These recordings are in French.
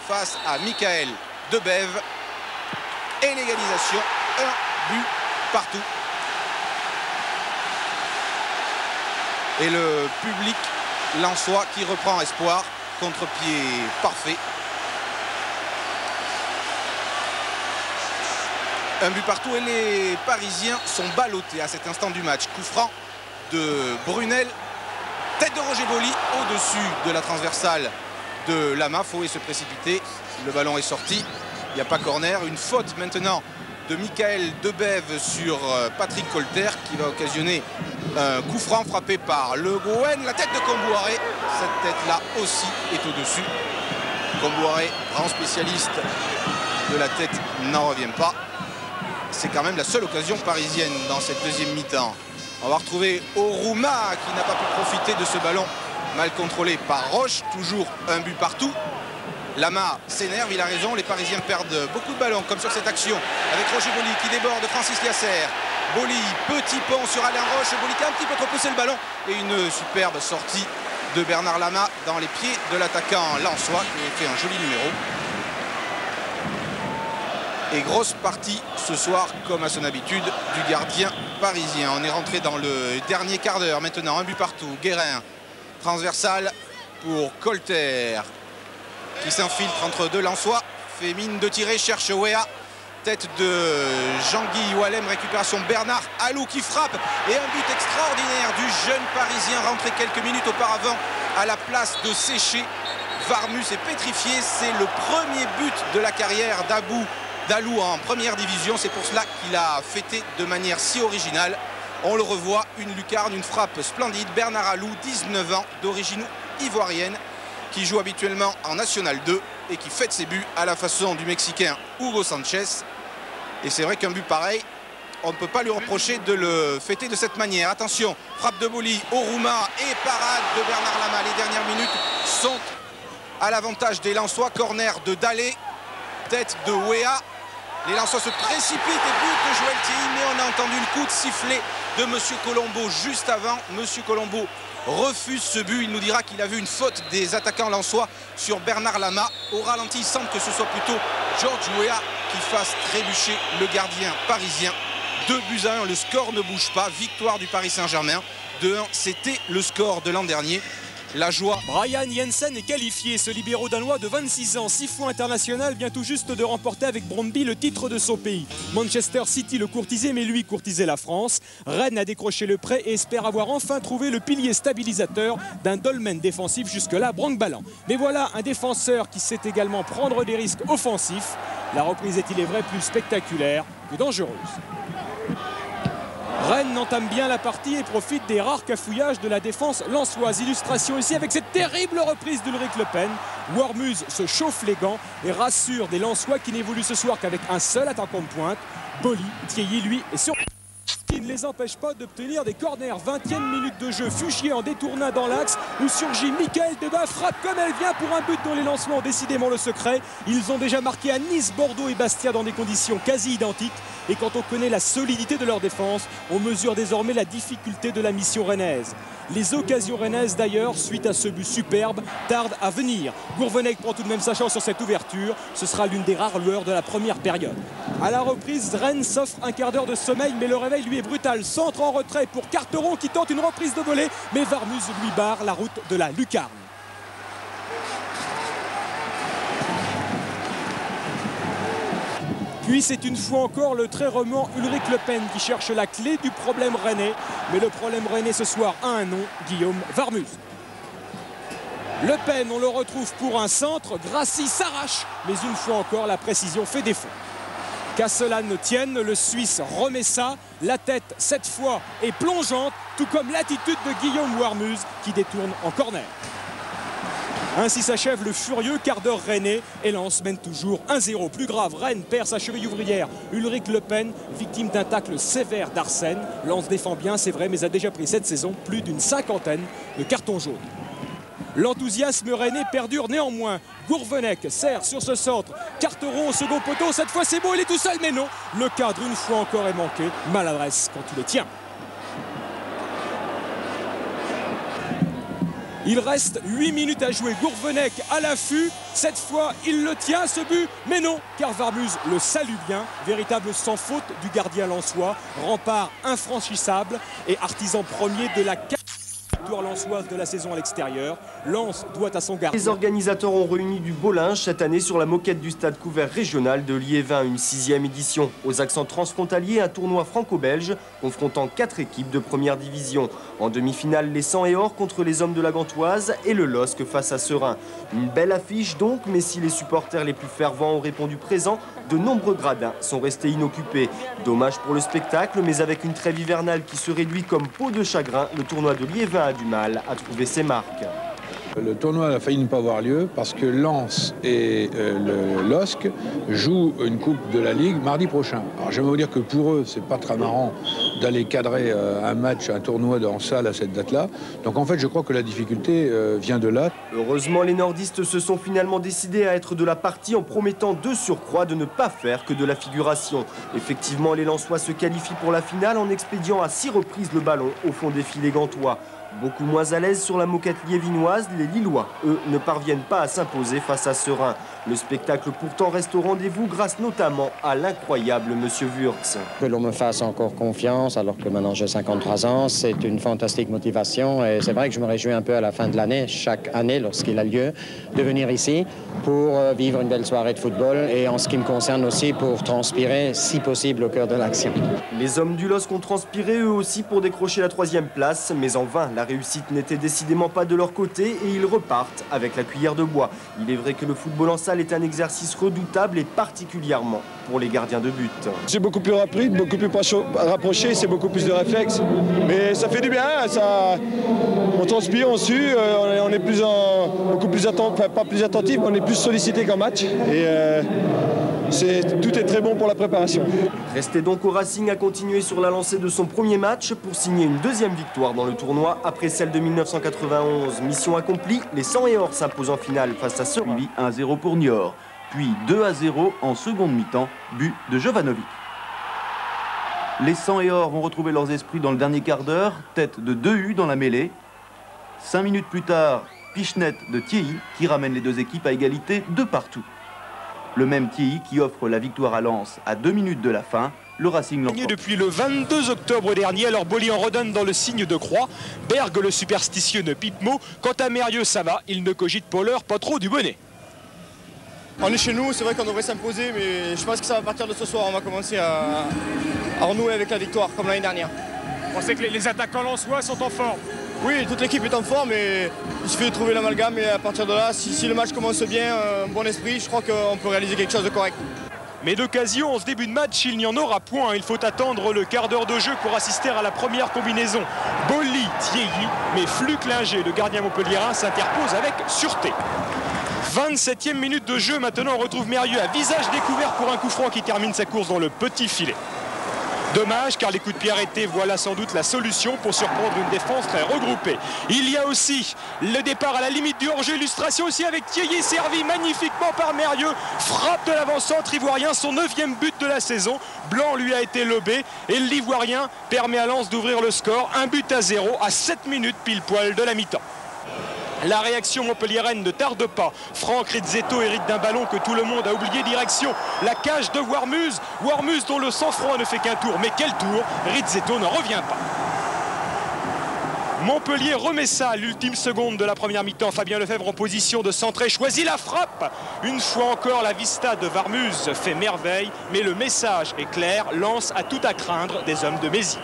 face à Michael Debève. Et l'égalisation, un but partout. Et le public lensois qui reprend espoir, contre-pied parfait. Un but partout et les Parisiens sont ballottés à cet instant du match. Coup franc de Brunel, tête de Roger Boli au-dessus de la transversale de Lama. Faut se précipiter, le ballon est sorti, il n'y a pas corner. Une faute maintenant de Michael Debève sur Patrick Colter qui va occasionner un coup franc frappé par Le Guen. La tête de Kombouaré, cette tête-là aussi est au-dessus. Kombouaré, grand spécialiste de la tête, n'en revient pas. C'est quand même la seule occasion parisienne dans cette deuxième mi-temps. On va retrouver Oruma qui n'a pas pu profiter de ce ballon mal contrôlé par Roche. Toujours un but partout. Lama s'énerve, il a raison. Les Parisiens perdent beaucoup de ballons comme sur cette action avec Roger Boli qui déborde Francis Liasser. Boli, petit pont sur Alain Roche. Boli qui a un petit peu trop poussé le ballon. Et une superbe sortie de Bernard Lama dans les pieds de l'attaquant lensois qui a fait un joli numéro. Et grosse partie ce soir, comme à son habitude, du gardien parisien. On est rentré dans le dernier quart d'heure. Maintenant, un but partout. Guérin, transversal pour Colter, qui s'infiltre entre deux lensois. Fait mine de tirer, cherche Wea. Tête de Jean-Guy Oualem, récupération Bernard Alou qui frappe. Et un but extraordinaire du jeune parisien rentré quelques minutes auparavant à la place de Séché. Varmus est pétrifié. C'est le premier but de la carrière d'Alou en première division. C'est pour cela qu'il a fêté de manière si originale. On le revoit, une lucarne, une frappe splendide. Bernard Alou, 19 ans, d'origine ivoirienne, qui joue habituellement en National 2 et qui fête ses buts à la façon du Mexicain Hugo Sanchez. Et c'est vrai qu'un but pareil, on ne peut pas lui reprocher de le fêter de cette manière. Attention, frappe de Boli, Oruma et parade de Bernard Lama. Les dernières minutes sont à l'avantage des Lensois. Corner de Dalé, tête de Wea. Les Lensois se précipitent et but de Joël Thierry, mais on a entendu le coup de sifflet de Monsieur Colombo juste avant. Monsieur Colombo refuse ce but. Il nous dira qu'il a vu une faute des attaquants lensois sur Bernard Lama. Au ralenti, il semble que ce soit plutôt George Weah qui fasse trébucher le gardien parisien. 2-1, le score ne bouge pas. Victoire du Paris Saint-Germain. 2-1, c'était le score de l'an dernier. La joie. Brian Jensen est qualifié. Ce libéro danois de 26 ans, 6 fois international, vient tout juste de remporter avec Brøndby le titre de son pays. Manchester City le courtisait, mais lui courtisait la France. Rennes a décroché le prêt et espère avoir enfin trouvé le pilier stabilisateur d'un dolmen défensif jusque-là branque-ballant. Mais voilà un défenseur qui sait également prendre des risques offensifs. La reprise est, il est vrai, plus spectaculaire que dangereuse. Rennes entame bien la partie et profite des rares cafouillages de la défense lensoise. Illustration ici avec cette terrible reprise d'Ulrich Le Pen. Wormuz se chauffe les gants et rassure des Lensois qui n'évoluent ce soir qu'avec un seul attaquant de pointe. Boli, Thierry, lui, est sur... qui ne les empêche pas d'obtenir des corners. 20e minute de jeu, Fugier en détournant dans l'axe où surgit Michael Debève, frappe comme elle vient pour un but dont les lancements ont décidément le secret. Ils ont déjà marqué à Nice, Bordeaux et Bastia dans des conditions quasi identiques. Et quand on connaît la solidité de leur défense, on mesure désormais la difficulté de la mission rennaise. Les occasions rennaises d'ailleurs, suite à ce but superbe, tardent à venir. Gourvenec prend tout de même sa chance sur cette ouverture. Ce sera l'une des rares lueurs de la première période. À la reprise, Rennes s'offre un quart d'heure de sommeil, mais le réveil lui est brutal. Centre en retrait pour Carteron qui tente une reprise de volée, mais Varmus lui barre la route de la lucarne. Puis c'est une fois encore le très roman Ulrich Le Pen qui cherche la clé du problème rennais. Mais le problème rennais ce soir a un nom, Guillaume Varmus. Le Pen, on le retrouve pour un centre. Grassi s'arrache, mais une fois encore la précision fait défaut. Qu'à cela ne tienne, le Suisse remet ça. La tête, cette fois, est plongeante, tout comme l'attitude de Guillaume Wormuz qui détourne en corner. Ainsi s'achève le furieux quart d'heure rennais et Lens mène toujours 1-0. Plus grave, Rennes perd sa cheville ouvrière. Ulrich Le Pen, victime d'un tacle sévère d'Arsène. Lens défend bien, c'est vrai, mais a déjà pris cette saison plus d'une cinquantaine de cartons jaunes. L'enthousiasme rennais perdure néanmoins. Gourvenec serre sur ce centre. Carteron au second poteau. Cette fois c'est beau, il est tout seul, mais non. Le cadre une fois encore est manqué. Maladresse quand il le tient. Il reste 8 minutes à jouer. Gourvenec à l'affût. Cette fois, il le tient ce but. Mais non, car Warmuz le salue bien. Véritable sans faute du gardien lensois. Rempart infranchissable et artisan premier de la victoire lensoise de la saison à l'extérieur. Lens doit à son gardien. Les organisateurs ont réuni du beau linge cette année sur la moquette du stade couvert régional de Liévin, une 6e édition. Aux accents transfrontaliers, un tournoi franco-belge confrontant 4 équipes de première division. En demi-finale, les 100 et or contre les hommes de la Gantoise et le LOSC face à Seraing. Une belle affiche donc, mais si les supporters les plus fervents ont répondu présent, de nombreux gradins sont restés inoccupés. Dommage pour le spectacle, mais avec une trêve hivernale qui se réduit comme peau de chagrin, le tournoi de Liévin a du mal à trouver ses marques. Le tournoi a failli ne pas avoir lieu parce que Lens et le LOSC jouent une coupe de la Ligue mardi prochain. Alors j'aimerais vous dire que pour eux, c'est pas très marrant d'aller cadrer un match, un tournoi en salle à cette date-là. Donc en fait, je crois que la difficulté vient de là. Heureusement, les nordistes se sont finalement décidés à être de la partie en promettant de surcroît de ne pas faire que de la figuration. Effectivement, les Lensois se qualifient pour la finale en expédiant à 6 reprises le ballon au fond des filets gantois. Beaucoup moins à l'aise sur la moquette liévinoise, les Lillois, eux, ne parviennent pas à s'imposer face à Seraing. Le spectacle pourtant reste au rendez-vous grâce notamment à l'incroyable Monsieur Wurtz. Que l'on me fasse encore confiance alors que maintenant j'ai 53 ans, c'est une fantastique motivation et c'est vrai que je me réjouis un peu à la fin de l'année, chaque année lorsqu'il a lieu, de venir ici pour vivre une belle soirée de football et en ce qui me concerne aussi pour transpirer si possible au cœur de l'action. Les hommes du LOSC ont transpiré eux aussi pour décrocher la 3e place, mais en vain, la réussite n'était décidément pas de leur côté et ils repartent avec la cuillère de bois. Il est vrai que le football en salle est un exercice redoutable et particulièrement pour les gardiens de but. C'est beaucoup plus rapide, beaucoup plus rapproché, c'est beaucoup plus de réflexes. Mais ça fait du bien, on transpire, on sue, on est beaucoup plus attentif, pas plus attentif, on est plus sollicité qu'en match. Et tout est très bon pour la préparation. Restez donc au Racing à continuer sur la lancée de son premier match pour signer une 2e victoire dans le tournoi après celle de 1991. Mission accomplie, les 100 et or s'imposent en finale face à Seraing. 1-0 pour Niort, puis 2-0 en seconde mi-temps, but de Jovanovic. Les 100 et or vont retrouver leurs esprits dans le dernier quart d'heure, tête de 2U dans la mêlée. 5 minutes plus tard, pichenette de Thierry qui ramène les deux équipes à égalité de partout. Le même Thierry qui offre la victoire à Lens à 2 minutes de la fin. Le Racing l'emporte. Depuis le 22 octobre dernier, alors Bolly en redonne dans le signe de croix. Berg le superstitieux ne pipe mot. Quant à Mérieux, ça va, il ne cogite pour l'heure pas trop du bonnet. On est chez nous, c'est vrai qu'on devrait s'imposer, mais je pense que ça va partir de ce soir. On va commencer à renouer avec la victoire, comme l'année dernière. On sait que les attaquants lensois sont en forme. Oui, toute l'équipe est en forme, mais il suffit de trouver l'amalgame et à partir de là, si le match commence bien, un bon esprit, je crois qu'on peut réaliser quelque chose de correct. Mais d'occasion, en ce début de match, il n'y en aura point. Il faut attendre le quart d'heure de jeu pour assister à la première combinaison. Bolly, Thierry, mais Flucklinger, le gardien montpelliérain, s'interpose avec sûreté. 27e minute de jeu, maintenant on retrouve Mérieux à visage découvert pour un coup franc qui termine sa course dans le petit filet. Dommage car les coups de pied arrêtés, voilà sans doute la solution pour surprendre une défense très regroupée. Il y a aussi le départ à la limite du hors-jeu, illustration aussi avec Thierry servi magnifiquement par Mérieux. Frappe de l'avant-centre ivoirien, son 9e but de la saison. Blanc lui a été lobé et l'ivoirien permet à Lens d'ouvrir le score. 1-0 à 7 minutes pile poil de la mi-temps. La réaction montpelliéraine ne tarde pas. Franck Rizzetto hérite d'un ballon que tout le monde a oublié, direction la cage de Warmuz. Warmuz dont le sang-froid ne fait qu'un tour. Mais quel tour! Rizzetto n'en revient pas. Montpellier remet ça à l'ultime seconde de la première mi-temps. Fabien Lefebvre en position de centrer, choisit la frappe. Une fois encore, la vista de Warmuz fait merveille. Mais le message est clair, Lens a tout à craindre des hommes de Mézy.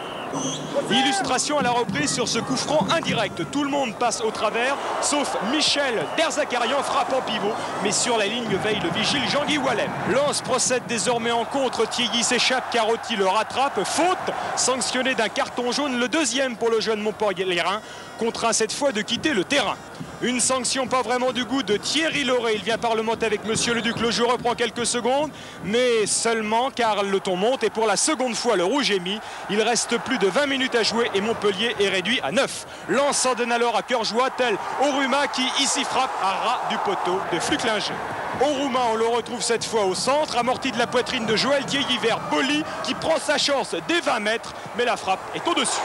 Illustration à la reprise sur ce coup franc indirect. Tout le monde passe au travers, sauf Michel Derzakarian, frappe en pivot. Mais sur la ligne veille le vigile Jean-Guy Wallem. Lens procède désormais en contre. Thierry s'échappe, Carotti le rattrape. Faute sanctionnée d'un carton jaune, le 2e pour le jeune montpelliérain, contraint cette fois de quitter le terrain. Une sanction pas vraiment du goût de Thierry Lauré. Il vient parlementer avec Monsieur Leduc. Le jeu reprend quelques secondes, mais seulement car le ton monte et pour la seconde fois le rouge est mis. Il reste plus de 20 minutes à jouer et Montpellier est réduit à 9. Lens s'en donne alors à cœur joie, tel Oruma qui ici frappe à ras du poteau de Flucklinger. Oruma, on le retrouve cette fois au centre, amorti de la poitrine de Joël Thierry vers Bolly qui prend sa chance dès 20 mètres, mais la frappe est au-dessus.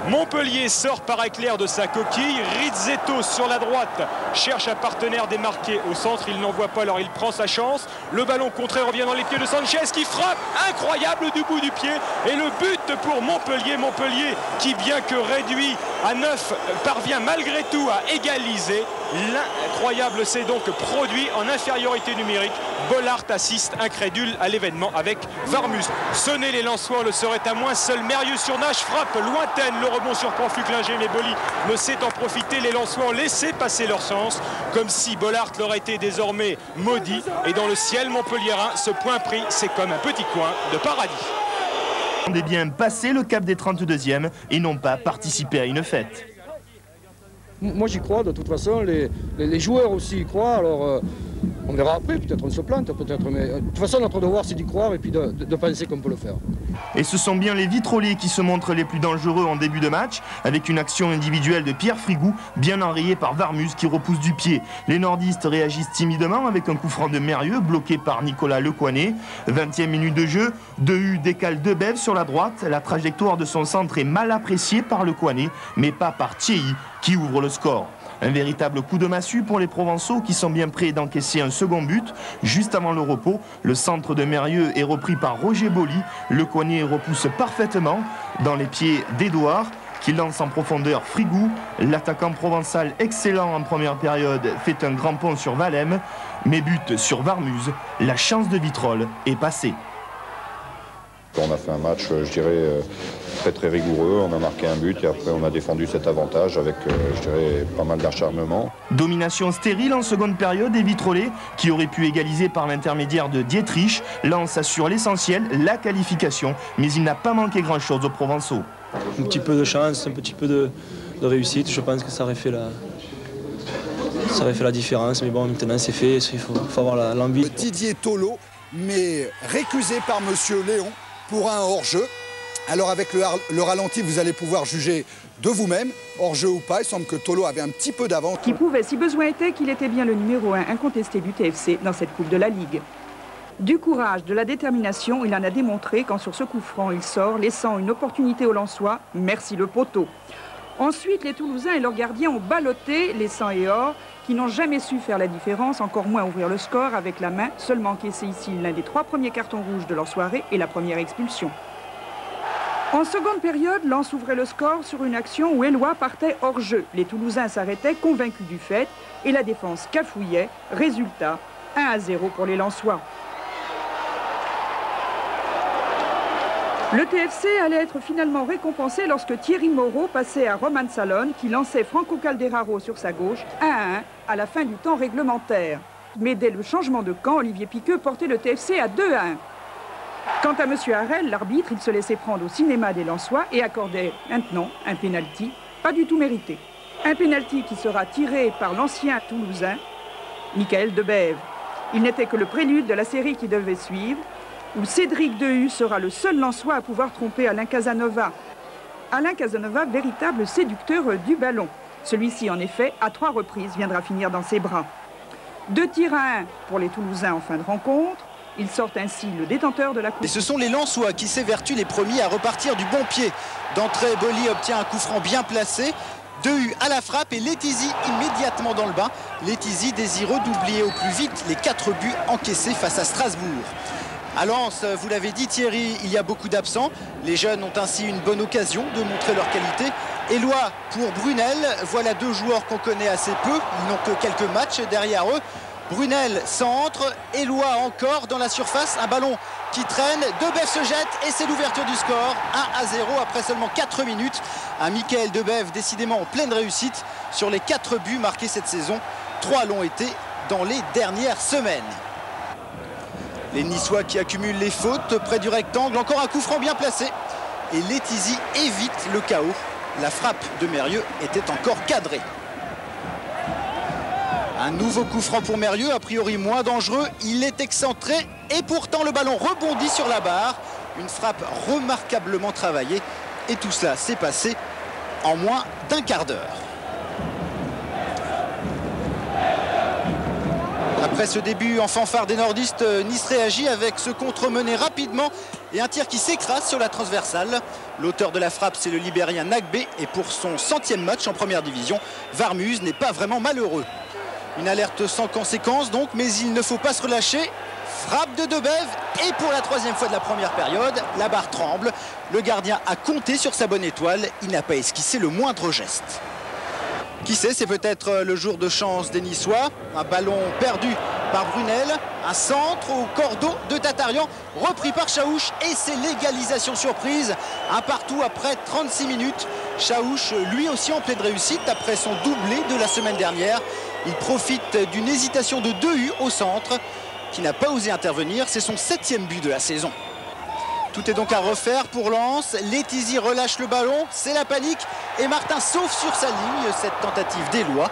Montpellier sort par éclair de sa coquille. Rizzetto sur la droite cherche un partenaire démarqué au centre. Il n'en voit pas, alors il prend sa chance. Le ballon contré revient dans les pieds de Sanchez qui frappe incroyable du bout du pied. Et le but pour Montpellier. Montpellier qui, bien que réduit à 9, parvient malgré tout à égaliser. L'incroyable s'est donc produit en infériorité numérique. Bollard assiste incrédule à l'événement avec Warmuz. Sonner les Lensois le serait à moins. Seul Mérieux sur Nash, frappe lointaine. Le rebond surprend Fuclinger, mais Boli ne sait en profiter. Les Lensois ont laissé passer leur chance, comme si Bollard leur été désormais maudit. Et dans le ciel montpelliérain, ce point pris, c'est comme un petit coin de paradis. On est bien passé le cap des 32e et non pas participer à une fête. Moi j'y crois, de toute façon, les joueurs aussi y croient, alors on verra après, peut-être on se plante, peut-être, mais de toute façon notre devoir c'est d'y croire et puis de penser qu'on peut le faire. Et ce sont bien les vitrolets qui se montrent les plus dangereux en début de match, avec une action individuelle de Pierre Frigou, bien enrayée par Warmuz qui repousse du pied. Les nordistes réagissent timidement avec un coup franc de Mérieux, bloqué par Nicolas Lecoinet. 20e minute de jeu, Dehu décale Debève sur la droite. La trajectoire de son centre est mal appréciée par Lecoinet, mais pas par Thierry, qui ouvre le score. Un véritable coup de massue pour les Provençaux qui sont bien prêts d'encaisser un second but. Juste avant le repos, le centre de Mérieux est repris par Roger Boli. Lecoinet repousse parfaitement dans les pieds d'Edouard qui lance en profondeur Frigou. L'attaquant provençal excellent en première période fait un grand pont sur Valem, mais but sur Warmuz. La chance de Vitrolles est passée. On a fait un match, je dirais, très rigoureux. On a marqué un but et après on a défendu cet avantage avec, je dirais, pas mal d'acharnement. Domination stérile en seconde période et Vitrolais, qui aurait pu égaliser par l'intermédiaire de Dietrich, Lens assure l'essentiel, la qualification, mais il n'a pas manqué grand-chose aux Provençaux. Un petit peu de chance, un petit peu de réussite, je pense que ça aurait fait la différence, mais bon, maintenant c'est fait, il faut avoir l'envie. Didier Tolo, mais récusé par Monsieur Léon pour un hors-jeu. Alors avec le ralenti, vous allez pouvoir juger de vous-même, hors-jeu ou pas. Il semble que Tolo avait un petit peu d'avance. Qui prouvait, si besoin était, qu'il était bien le numéro 1 incontesté du TFC dans cette Coupe de la Ligue. Du courage, de la détermination, il en a démontré quand sur ce coup franc, il sort, laissant une opportunité aux Lensois. Merci le poteau. Ensuite, les Toulousains et leurs gardiens ont ballotté les Sang et Or, qui n'ont jamais su faire la différence, encore moins ouvrir le score avec la main, seulement encaissé ici l'un des 3 premiers cartons rouges de leur soirée et la première expulsion. En seconde période, Lens ouvrait le score sur une action où Eloi partait hors jeu. Les Toulousains s'arrêtaient, convaincus du fait, et la défense cafouillait. Résultat, 1-0 pour les Lensois. Le TFC allait être finalement récompensé lorsque Thierry Moreau passait à Roman Salone, qui lançait Franco Calderaro sur sa gauche, 1-1 à la fin du temps réglementaire. Mais dès le changement de camp, Olivier Piqueux portait le TFC à 2-1. Quant à M. Harel, l'arbitre, il se laissait prendre au cinéma des Lensois et accordait maintenant un pénalty pas du tout mérité. Un pénalty qui sera tiré par l'ancien Toulousain, Michael Debève. Il n'était que le prélude de la série qui devait suivre, où Cédric Dehu sera le seul Lensois à pouvoir tromper Alain Casanova. Alain Casanova, véritable séducteur du ballon. Celui-ci, en effet, à 3 reprises, viendra finir dans ses bras. 2 tirs à 1 pour les Toulousains en fin de rencontre. Ils sortent ainsi le détenteur de la coupe. Et ce sont les Lensois qui s'évertuent les premiers à repartir du bon pied. D'entrée, Boli obtient un coup franc bien placé. Dehu à la frappe et Letizy immédiatement dans le bain. Letizy désireux d'oublier au plus vite les 4 buts encaissés face à Strasbourg. À Lens, vous l'avez dit Thierry, il y a beaucoup d'absents. Les jeunes ont ainsi une bonne occasion de montrer leur qualité. Eloi pour Brunel, voilà 2 joueurs qu'on connaît assez peu. Ils n'ont que quelques matchs derrière eux. Brunel centre, Eloi encore dans la surface, un ballon qui traîne, Debève se jette et c'est l'ouverture du score, 1-0 après seulement 4 minutes. Un Michael Debève décidément en pleine réussite sur les 4 buts marqués cette saison. 3 l'ont été dans les dernières semaines. Les Niçois qui accumulent les fautes près du rectangle, encore un coup franc bien placé. Et Letizy évite le chaos. La frappe de Mérieux était encore cadrée. Un nouveau coup franc pour Mérieux, a priori moins dangereux. Il est excentré et pourtant le ballon rebondit sur la barre. Une frappe remarquablement travaillée. Et tout cela s'est passé en moins d'1 quart d'heure. Après ce début en fanfare des nordistes, Nice réagit avec ce contre-mené rapidement et un tir qui s'écrase sur la transversale. L'auteur de la frappe, c'est le Libérien Nagbe, et pour son 100e match en première division, Varmuz n'est pas vraiment malheureux. Une alerte sans conséquence donc, mais il ne faut pas se relâcher. Frappe de Debev, et pour la 3e fois de la première période, la barre tremble. Le gardien a compté sur sa bonne étoile, il n'a pas esquissé le moindre geste. Qui sait, c'est peut-être le jour de chance des Niçois. Un ballon perdu par Brunel, un centre au cordeau de Tatarian, repris par Chaouch, et c'est l'égalisation surprise. Un partout après 36 minutes. Chaouch, lui aussi en pleine réussite après son doublé de la semaine dernière. Il profite d'une hésitation de Dehu au centre, qui n'a pas osé intervenir. C'est son 7e but de la saison. Tout est donc à refaire pour Lens. Letizy relâche le ballon, c'est la panique. Et Martin sauve sur sa ligne cette tentative d'Éloi.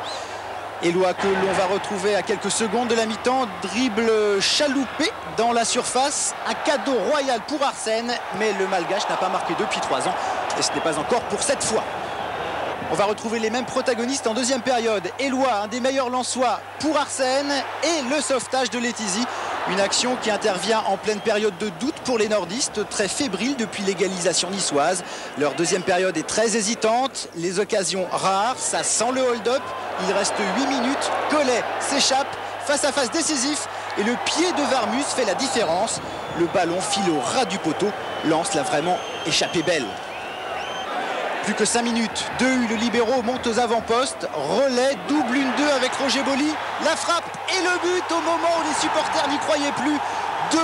Éloi que l'on va retrouver à quelques secondes de la mi-temps. Dribble chaloupé dans la surface. Un cadeau royal pour Arsène. Mais le Malgache n'a pas marqué depuis 3 ans. Et ce n'est pas encore pour cette fois. On va retrouver les mêmes protagonistes en deuxième période. Éloi, un des meilleurs Lensois pour Arsène, et le sauvetage de Letizy. Une action qui intervient en pleine période de doute pour les nordistes, très fébriles depuis l'égalisation niçoise. Leur deuxième période est très hésitante, les occasions rares, ça sent le hold-up. Il reste 8 minutes, Collet s'échappe, face à face décisif, et le pied de Varmuz fait la différence. Le ballon file au ras du poteau, Lens l'a vraiment échappé belle. Plus que 5 minutes, Dehu, le libéraux, monte aux avant-postes, relais, double 1-2 avec Roger Boli, la frappe et le but au moment où les supporters n'y croyaient plus, 2-1,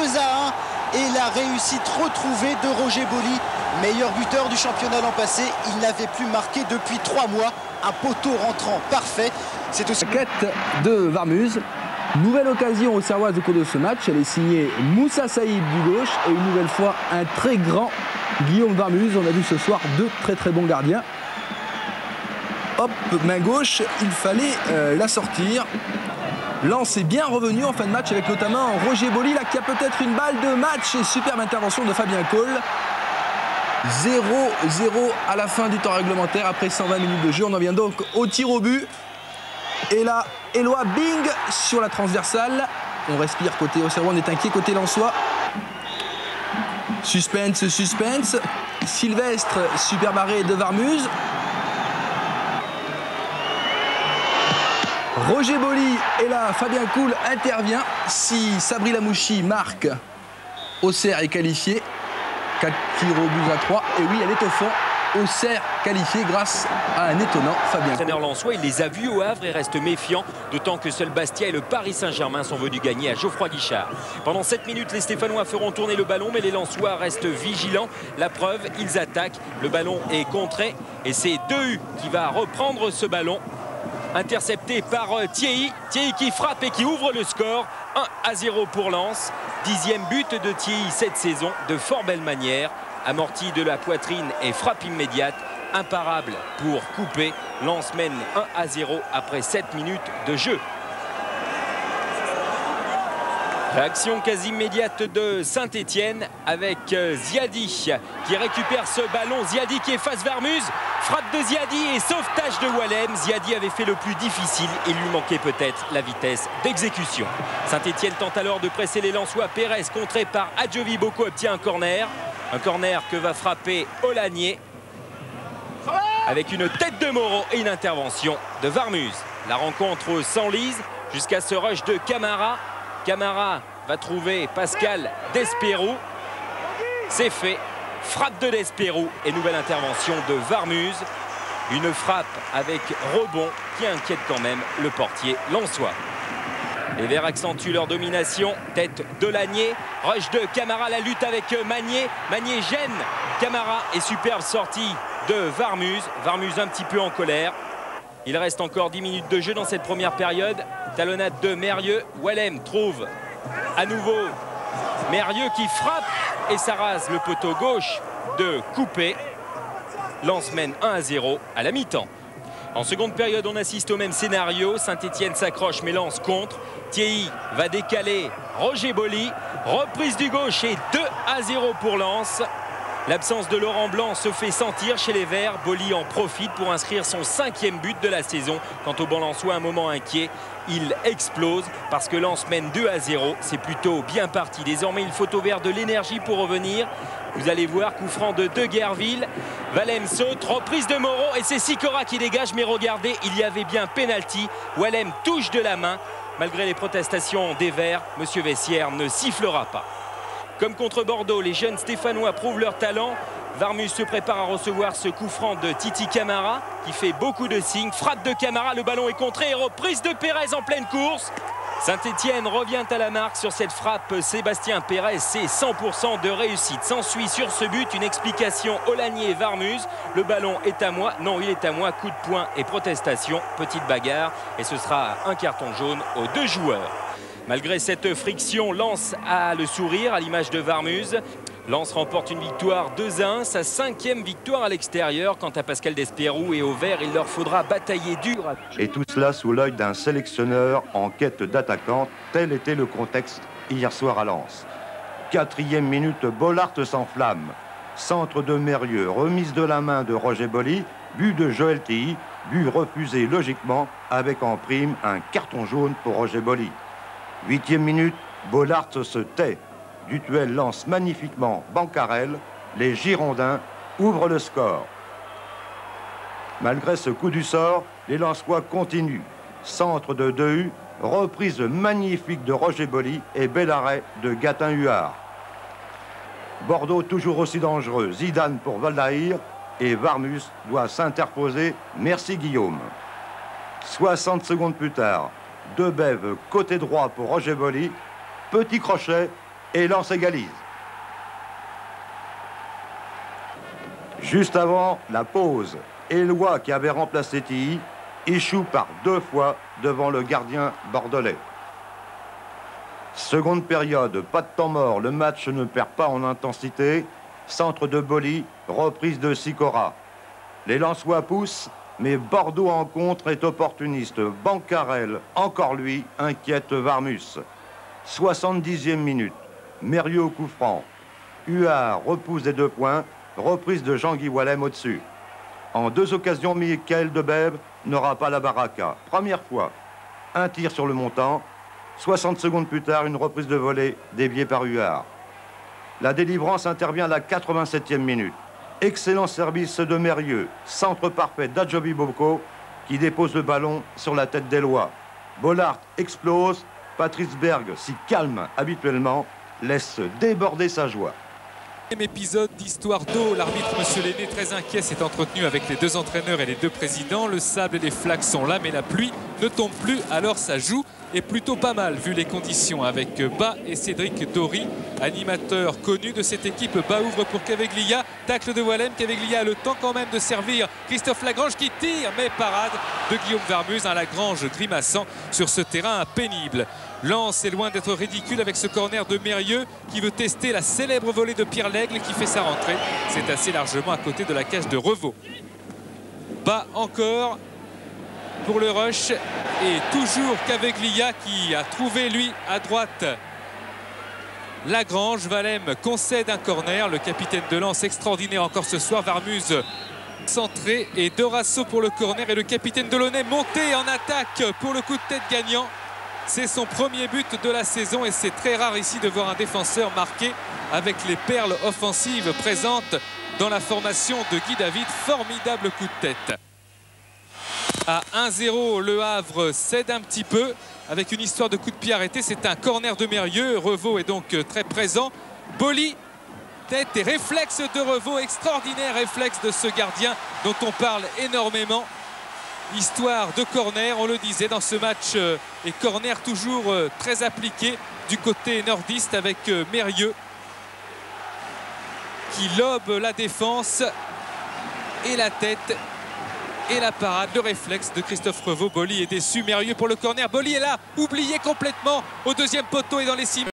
et la réussite retrouvée de Roger Boli, meilleur buteur du championnat l'an passé. Il n'avait plus marqué depuis 3 mois, un poteau rentrant parfait. C'est aussi... Quête de Varmuz, nouvelle occasion aux Serroises au cours de ce match, elle est signée Moussa Saïd du gauche, et une nouvelle fois un très grand Guillaume Varmuz. On a vu ce soir 2 très bons gardiens. Hop, main gauche, il fallait la sortir. Lens est bien revenu en fin de match avec notamment Roger Boli là, qui a peut-être une balle de match, et superbe intervention de Fabien Cole. 0-0 à la fin du temps réglementaire après 120 minutes de jeu. On en vient donc au tir au but. Et là, Éloi, bing, sur la transversale. On respire côté Auxerrois, on est inquiet côté lensois. Suspense. Sylvestre, super barré de Varmuz. Roger Boli, et là, Fabien Coul intervient. Si Sabri Lamouchi marque, Auxerre est qualifié. 4 tirs au but à 3. Et oui, elle est au fond. Auxerre qualifié grâce à un étonnant Fabien. L'entraîneur lensois, il les a vus au Havre et reste méfiant, d'autant que seul Bastia et le Paris Saint-Germain sont venus gagner à Geoffroy Guichard. Pendant 7 minutes, les Stéphanois feront tourner le ballon, mais les Lensois restent vigilants. La preuve, ils attaquent, le ballon est contré, et c'est Dehu qui va reprendre ce ballon. Intercepté par Thierry qui frappe et qui ouvre le score. 1-0 pour Lens. 10e but de Thierry cette saison, de fort belle manière. Amorti de la poitrine et frappe immédiate. Imparable pour couper. Lens mène 1-0 après 7 minutes de jeu. Réaction quasi immédiate de Saint-Etienne avec Ziadi qui récupère ce ballon. Ziadi qui efface Varmuz. Frappe de Ziadi et sauvetage de Wallem. Ziadi avait fait le plus difficile. Il lui manquait peut-être la vitesse d'exécution. Saint-Etienne tente alors de presser les Lensois. Pérez contré par Adjovi Boko obtient un corner. Un corner que va frapper Olanier avec une tête de Moreau et une intervention de Varmuz. La rencontre s'enlise jusqu'à ce rush de Camara. Camara va trouver Pascal Desperoux. C'est fait. Frappe de Desperoux et nouvelle intervention de Varmuz. Une frappe avec rebond qui inquiète quand même le portier lensois. Les Verts accentuent leur domination. Tête de Lanier. Rush de Camara, la lutte avec Magnier. Magnier gêne Camara et superbe sortie de Varmuz. Varmuz un petit peu en colère. Il reste encore 10 minutes de jeu dans cette première période. Talonnade de Mérieux. Wallem trouve à nouveau Mérieux qui frappe et ça rase le poteau gauche de Coupé. Lens mène 1-0 à la mi-temps. En seconde période, on assiste au même scénario. Saint-Etienne s'accroche mais Lens contre. Thierry va décaler Roger Boli. Reprise du gauche et 2-0 pour Lens. L'absence de Laurent Blanc se fait sentir chez les Verts. Boly en profite pour inscrire son 5e but de la saison. Quant au banc lensois, un moment inquiet, il explose parce que Lens mène 2-0. C'est plutôt bien parti. Désormais, il faut au Vert de l'énergie pour revenir. Vous allez voir, coup franc de Deguerville. Wallem saute, reprise de Moreau et c'est Sikora qui dégage. Mais regardez, il y avait bien pénalty. Wallem touche de la main. Malgré les protestations des Verts, M. Vessière ne sifflera pas. Comme contre Bordeaux, les jeunes Stéphanois prouvent leur talent. Varmus se prépare à recevoir ce coup franc de Titi Camara qui fait beaucoup de signes. Frappe de Camara, le ballon est contré et reprise de Pérez en pleine course. Saint-Etienne revient à la marque sur cette frappe. Sébastien Pérez, c'est 100% de réussite. S'ensuit sur ce but une explication Olagnier-Varmus. Le ballon est à moi. Non, il est à moi. Coup de poing et protestation. Petite bagarre et ce sera un carton jaune aux 2 joueurs. Malgré cette friction, Lens a le sourire à l'image de Varmus. Lens remporte une victoire 2-1, sa 5e victoire à l'extérieur. Quant à Pascal Despérou et aux Verts, il leur faudra batailler dur. Et tout cela sous l'œil d'un sélectionneur en quête d'attaquant. Tel était le contexte hier soir à Lens. 4e minute, Bollard s'enflamme. Centre de Mérieux, remise de la main de Roger Boly, but de Joël Tilly, but refusé logiquement avec en prime un carton jaune pour Roger Boly. 8e minute, Bollard se tait. Dutuel lance magnifiquement Bancarel. Les Girondins ouvrent le score. Malgré ce coup du sort, les Lensois continuent. Centre de Dehu, reprise magnifique de Roger Boly et bel arrêt de Gatin-Huard. Bordeaux toujours aussi dangereux. Zidane pour Valdaïr et Varmus doit s'interposer. Merci Guillaume. 60 secondes plus tard, Debève côté droit pour Roger Boly. Petit crochet et Lens égalise. Juste avant la pause, Éloi qui avait remplacé Tilly échoue par 2 fois devant le gardien bordelais. Seconde période, pas de temps mort, le match ne perd pas en intensité. Centre de Boly, reprise de Sikora. Les Lensois poussent, mais Bordeaux en contre est opportuniste. Bancarel, encore lui, inquiète Varmus. 70e minute. Mérieux au coup franc. Huard repousse des 2 points. Reprise de Jean-Guy Wallem au-dessus. En 2 occasions, Michael Debève n'aura pas la baraka. Première fois, un tir sur le montant. 60 secondes plus tard, une reprise de volée déviée par Huard. La délivrance intervient à la 87e minute. Excellent service de Mérieux. Centre parfait d'Adjobi Boko qui dépose le ballon sur la tête d'Éloi. Bollard explose. Patrice Berg, si calme habituellement, laisse déborder sa joie. Épisode d'Histoire d'eau, l'arbitre M. Lenné très inquiet s'est entretenu avec les 2 entraîneurs et les 2 présidents. Le sable et les flaques sont là mais la pluie ne tombe plus, alors ça joue et plutôt pas mal vu les conditions avec Bas et Cédric Dory, animateur connu de cette équipe. Bas ouvre pour Caveglia, tacle de Wallem. Caveglia a le temps quand même de servir Christophe Lagrange qui tire, mais parade de Guillaume Varmus, un Lagrange grimaçant sur ce terrain pénible. Lens est loin d'être ridicule avec ce corner de Mérieux qui veut tester la célèbre volée de Pierre Lègle qui fait sa rentrée. C'est assez largement à côté de la cage de Revaux. Bas encore pour le rush et toujours Caveglia qui a trouvé lui à droite Lagrange. Wallem concède un corner. Le capitaine de Lens extraordinaire encore ce soir. Varmus centré et Dorasso pour le corner et le capitaine Delaunay monté en attaque pour le coup de tête gagnant. C'est son premier but de la saison et c'est très rare ici de voir un défenseur marqué avec les perles offensives présentes dans la formation de Guy David. Formidable coup de tête. À 1-0, Le Havre cède un petit peu avec une histoire de coup de pied arrêté. C'est un corner de Mérieux. Revaux est donc très présent. Boly, tête et réflexe de Revaux. Extraordinaire réflexe de ce gardien dont on parle énormément. Histoire de corner, on le disait dans ce match, et corner toujours très appliqué du côté nordiste avec Mérieux qui lobe la défense et la tête et la parade, le réflexe de Christophe Revaux. Boly est déçu, Mérieux pour le corner, Boly est là, oublié complètement au 2e poteau et dans les 6 mètres.